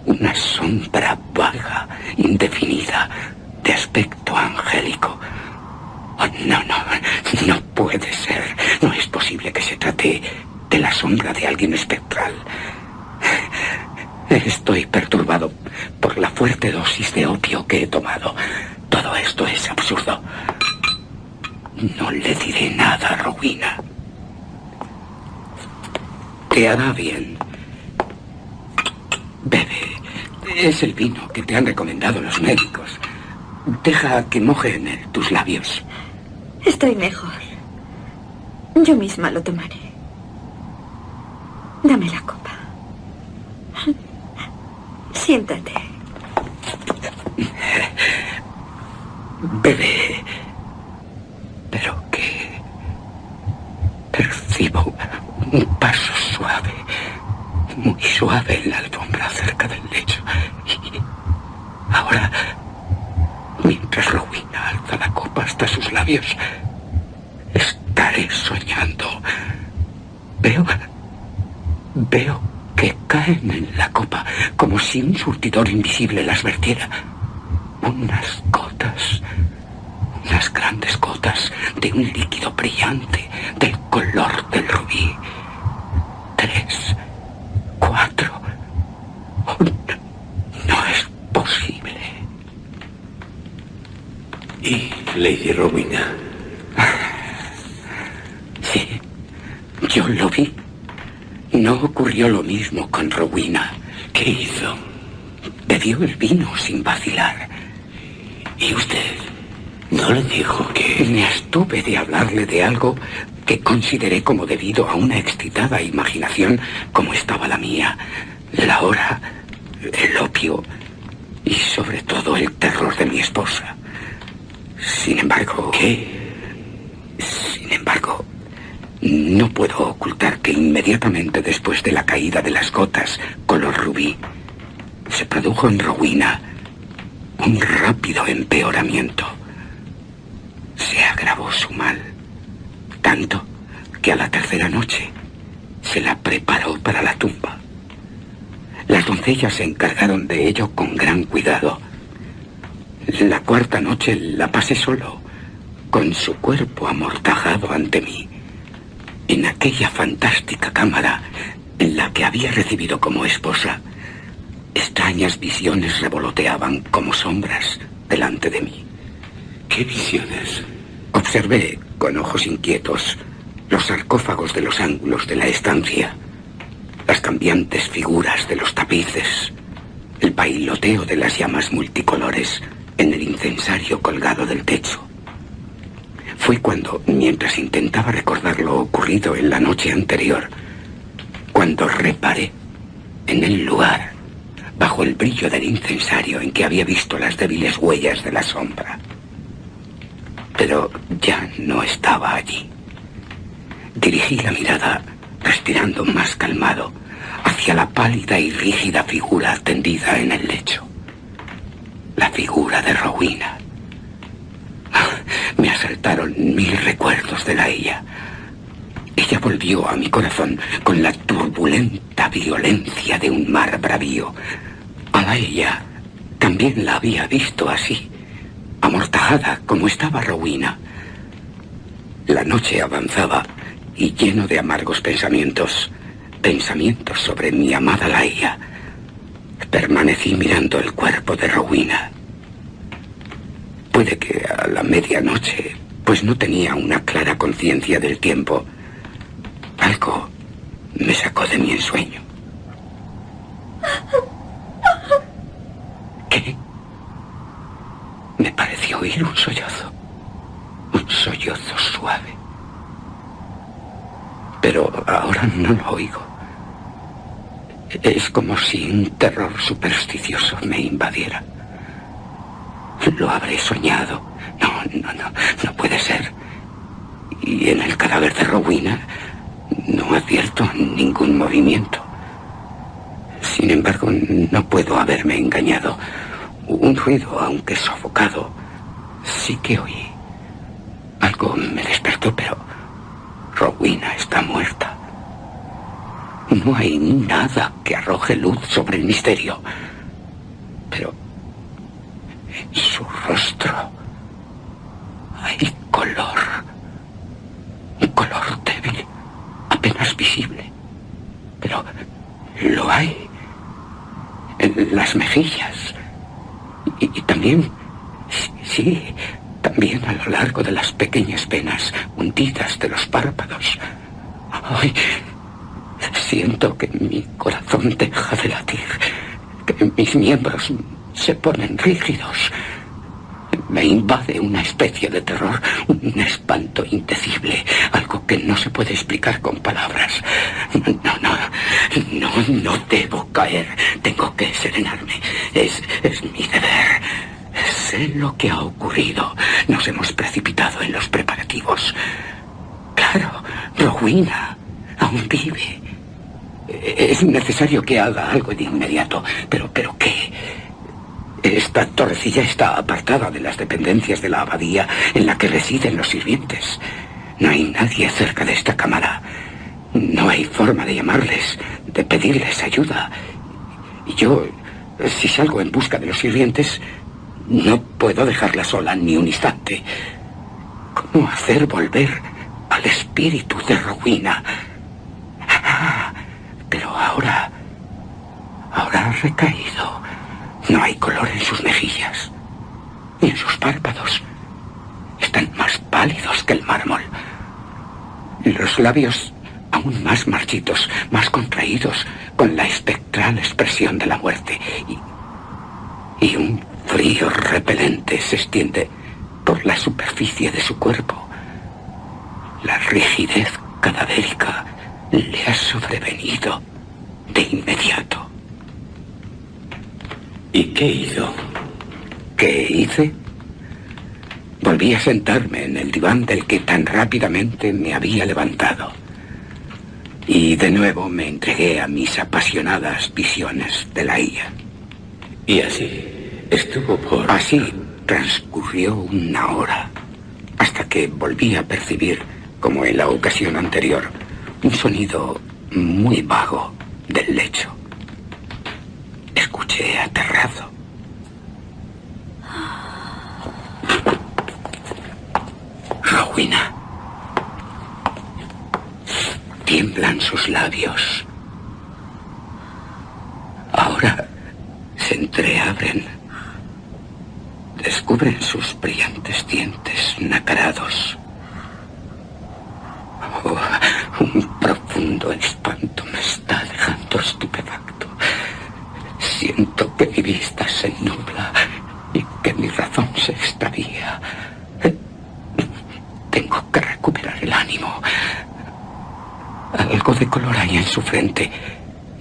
Una sombra vaga, indefinida, de aspecto angélico. Oh, no puede ser. No es posible que se trate de la sombra de alguien espectral. Estoy perturbado por la fuerte dosis de opio que he tomado. Todo esto es absurdo. No le diré nada a Rowena. Te hará bien. Bebe. Es el vino que te han recomendado los médicos. Deja que moje en él tus labios. Estoy mejor. Yo misma lo tomaré. Dame la copa. Siéntate. Bebe. Pero que percibo un paso suave, muy suave en la alfombra cerca del lecho. Y ahora, mientras Rowena alza la copa hasta sus labios, estaré soñando. Veo que caen en la copa como si un surtidor invisible las vertiera. Unas gotas, unas grandes gotas de un líquido brillante del color del rubí. 3, 4. Oh, no es posible. ¿Y Lady Rowena? Sí, yo lo vi. No ocurrió lo mismo con Rowena. ¿Qué hizo? Bebió el vino sin vacilar. ¿Y usted no le dijo que...? Me abstuve de hablarle de algo que consideré como debido a una excitada imaginación como estaba la mía. La hora, el opio y sobre todo el terror de mi esposa. Sin embargo... ¿Qué? Sin embargo, no puedo ocultar que inmediatamente después de la caída de las gotas color rubí, se produjo en Rowena un rápido empeoramiento. Se agravó su mal, tanto que a la tercera noche se la preparó para la tumba. Las doncellas se encargaron de ello con gran cuidado. La cuarta noche la pasé solo, con su cuerpo amortajado ante mí, en aquella fantástica cámara en la que había recibido como esposa. Extrañas visiones revoloteaban como sombras delante de mí. ¿Qué visiones? Observé con ojos inquietos los sarcófagos de los ángulos de la estancia, las cambiantes figuras de los tapices, el bailoteo de las llamas multicolores en el incensario colgado del techo. Fue cuando, mientras intentaba recordar lo ocurrido en la noche anterior, cuando reparé en el lugar, bajo el brillo del incensario en que había visto las débiles huellas de la sombra. Pero ya no estaba allí. Dirigí la mirada, respirando más calmado, hacia la pálida y rígida figura tendida en el lecho. La figura de Rowena. Me asaltaron 1000 recuerdos de la ella. Ella volvió a mi corazón con la turbulenta violencia de un mar bravío. A la ella también la había visto así, amortajada como estaba Rowena. La noche avanzaba y lleno de amargos pensamientos sobre mi amada Laia, permanecí mirando el cuerpo de Rowena. Puede que a la medianoche, pues no tenía una clara conciencia del tiempo, algo me sacó de mi ensueño. ¿Qué? Me pareció oír un sollozo suave. Pero ahora no lo oigo. Es como si un terror supersticioso me invadiera. Lo habré soñado. No puede ser. Y en el cadáver de Rowena no advierto ningún movimiento. Sin embargo, no puedo haberme engañado. Un ruido, aunque sofocado, sí que oí. Algo me despertó, pero Rowena está muerta. No hay nada que arroje luz sobre el misterio. Pero en su rostro hay color. Un color débil, apenas visible. Pero lo hay en las mejillas. Y también, sí, también a lo largo de las pequeñas venas hundidas de los párpados. Ay, siento que mi corazón deja de latir, que mis miembros se ponen rígidos. Me invade una especie de terror, un espanto indecible, algo que no se puede explicar con palabras. No debo caer. Tengo que serenarme. Es mi deber. Sé lo que ha ocurrido. Nos hemos precipitado en los preparativos. Claro, Rowena aún vive. Es necesario que haga algo de inmediato. ¿Pero qué? Esta torrecilla está apartada de las dependencias de la abadía en la que residen los sirvientes. No hay nadie cerca de esta cámara. No hay forma de llamarles, de pedirles ayuda. Y yo, si salgo en busca de los sirvientes, no puedo dejarla sola ni un instante. ¿Cómo hacer volver al espíritu de Rowena? Pero ahora ha recaído. No hay color en sus mejillas, ni en sus párpados. Están más pálidos que el mármol. Los labios aún más marchitos, más contraídos, con la espectral expresión de la muerte. Y un frío repelente se extiende por la superficie de su cuerpo. La rigidez cadavérica le ha sobrevenido de inmediato. ¿Y qué hizo? ¿Qué hice? Volví a sentarme en el diván del que tan rápidamente me había levantado. Y de nuevo me entregué a mis apasionadas visiones de la ira. Y así estuvo por... Así transcurrió una hora, hasta que volví a percibir, como en la ocasión anterior, un sonido muy vago del lecho. Escuché aterrado. Rowena. Tiemblan sus labios. Ahora se entreabren. Descubren sus brillantes dientes nacarados. Oh, un profundo espanto me está dejando estupefacto. Siento que mi vista se nubla y que mi razón se extravía. Tengo que recuperar el ánimo. Algo de color hay en su frente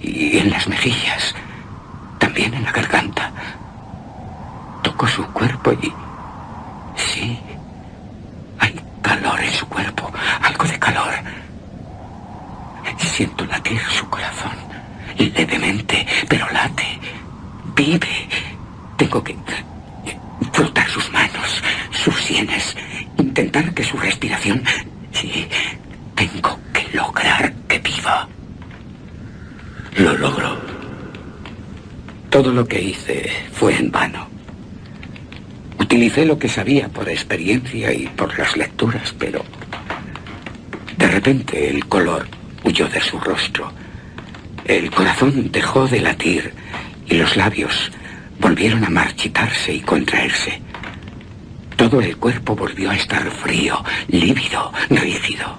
y en las mejillas, también en la garganta. Toco su cuerpo y... sí, hay calor en su cuerpo, algo de calor. Siento latir su corazón, levemente, pero late, vive. Tengo que frotar sus manos, sus sienes, intentar que su respiración... sí, tengo que lograr que viva. Lo logró. Todo lo que hice fue en vano. Utilicé lo que sabía por experiencia y por las lecturas, pero... de repente el color huyó de su rostro. El corazón dejó de latir y los labios volvieron a marchitarse y contraerse. Todo el cuerpo volvió a estar frío, lívido, rígido.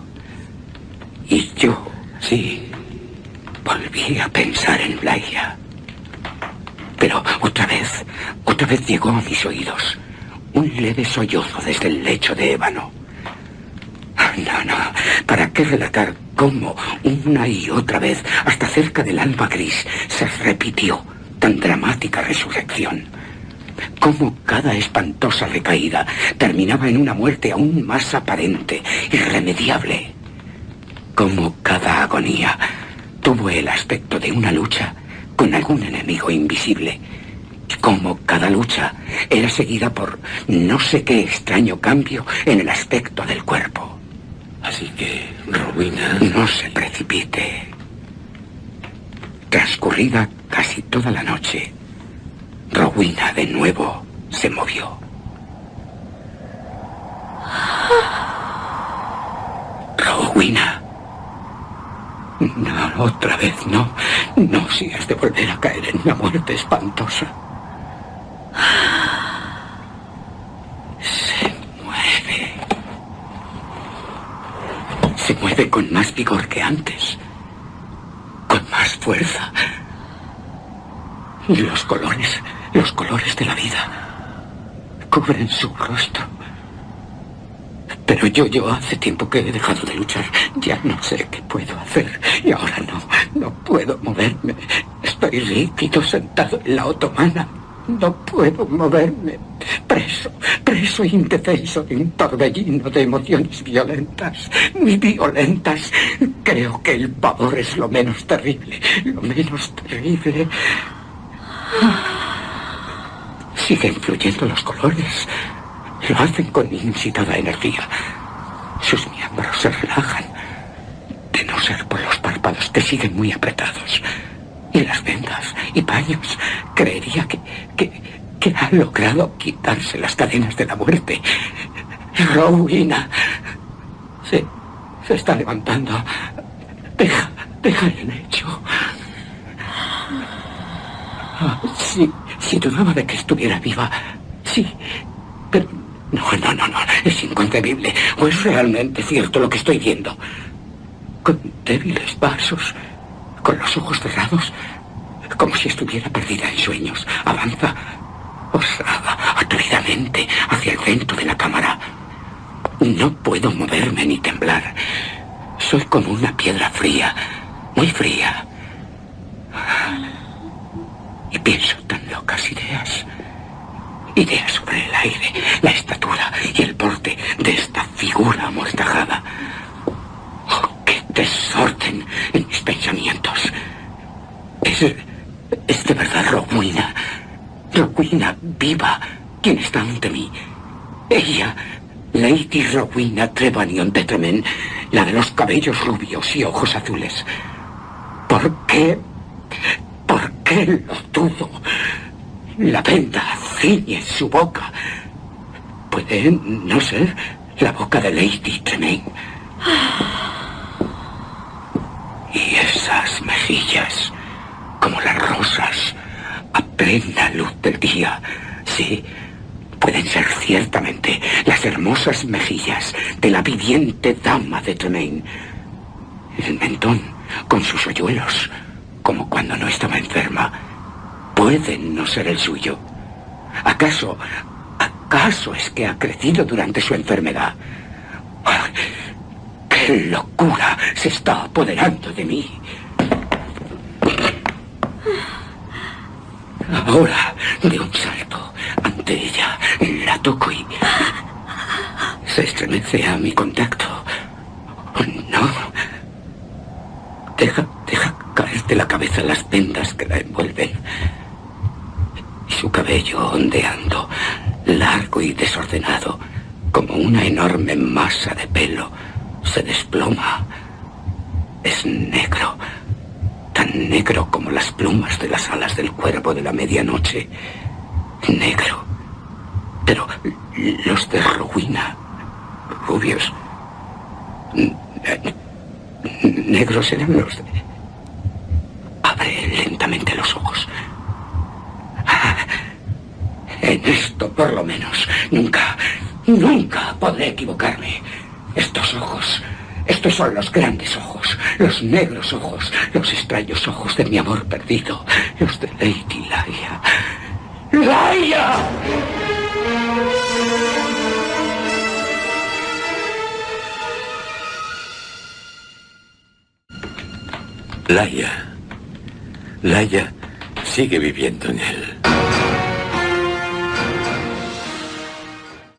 Y yo, sí, volví a pensar en Laia. Pero otra vez llegó a mis oídos un leve sollozo desde el lecho de ébano. No, ¿para qué relatar cómo una y otra vez, hasta cerca del alba gris, se repitió tan dramática resurrección? Cómo cada espantosa recaída terminaba en una muerte aún más aparente, irremediable. Cómo cada agonía tuvo el aspecto de una lucha con algún enemigo invisible. Y como cada lucha era seguida por no sé qué extraño cambio en el aspecto del cuerpo. Así que, Rowena... No se precipite. Transcurrida casi toda la noche, Rowena de nuevo se movió. Rowena. No, otra vez no. No, si has de volver a caer en una muerte espantosa. Se mueve. Se mueve con más vigor que antes. Con más fuerza. Los colores de la vida cubren su rostro. Pero yo hace tiempo que he dejado de luchar. Ya no sé qué puedo hacer. Y ahora no puedo moverme. Estoy líquido sentado en la otomana. No puedo moverme. Preso e indefenso de un torbellino de emociones violentas. Muy violentas. Creo que el pavor es lo menos terrible. Lo menos terrible. Siguen fluyendo los colores. Lo hacen con inusitada energía. Sus miembros se relajan. De no ser por los párpados que siguen muy apretados. Y las vendas y paños. Creería que ha logrado quitarse las cadenas de la muerte. Rowena se está levantando. Deja el lecho. Si dudaba de que estuviera viva. Sí, pero no, es inconcebible. ¿O es realmente cierto lo que estoy viendo? Con débiles pasos, con los ojos cerrados, como si estuviera perdida en sueños, avanza, osada, atrevidamente, hacia el centro de la cámara. No puedo moverme ni temblar. Soy como una piedra fría, muy fría. Y pienso tan locas ideas. Ideas sobre el aire, la estatura y el porte de esta figura amortajada. ¡Oh, qué desorden en mis pensamientos! Es de verdad Rowena. Rowena viva, quien está ante mí. Ella, Lady Rowena Trevanion de Tremaine, la de los cabellos rubios y ojos azules. ¿Por qué lo dudo? La venda ciñe su boca. ¿Puede no ser la boca de Lady Tremaine? Y esas mejillas, como las rosas, a plena luz del día. Sí, pueden ser ciertamente las hermosas mejillas de la viviente dama de Tremaine. El mentón, con sus hoyuelos, como cuando no estaba enferma, pueden no ser el suyo. ¿Acaso es que ha crecido durante su enfermedad? ¡Qué locura se está apoderando de mí! Ahora, de un salto ante ella, la toco y se estremece a mi contacto. No. Deja caer de la cabeza las vendas que la envuelven. Y su cabello ondeando, largo y desordenado, como una enorme masa de pelo, se desploma. Es negro, tan negro como las plumas de las alas del cuervo de la medianoche. Negro. Pero los de Rowena, rubios, negros eran los de... Abre lentamente los ojos. En esto, por lo menos, nunca podré equivocarme. Estos ojos, estos son los grandes ojos, los negros ojos, los extraños ojos de mi amor perdido, los de Lady Laia. ¡Laia! Laia sigue viviendo en él.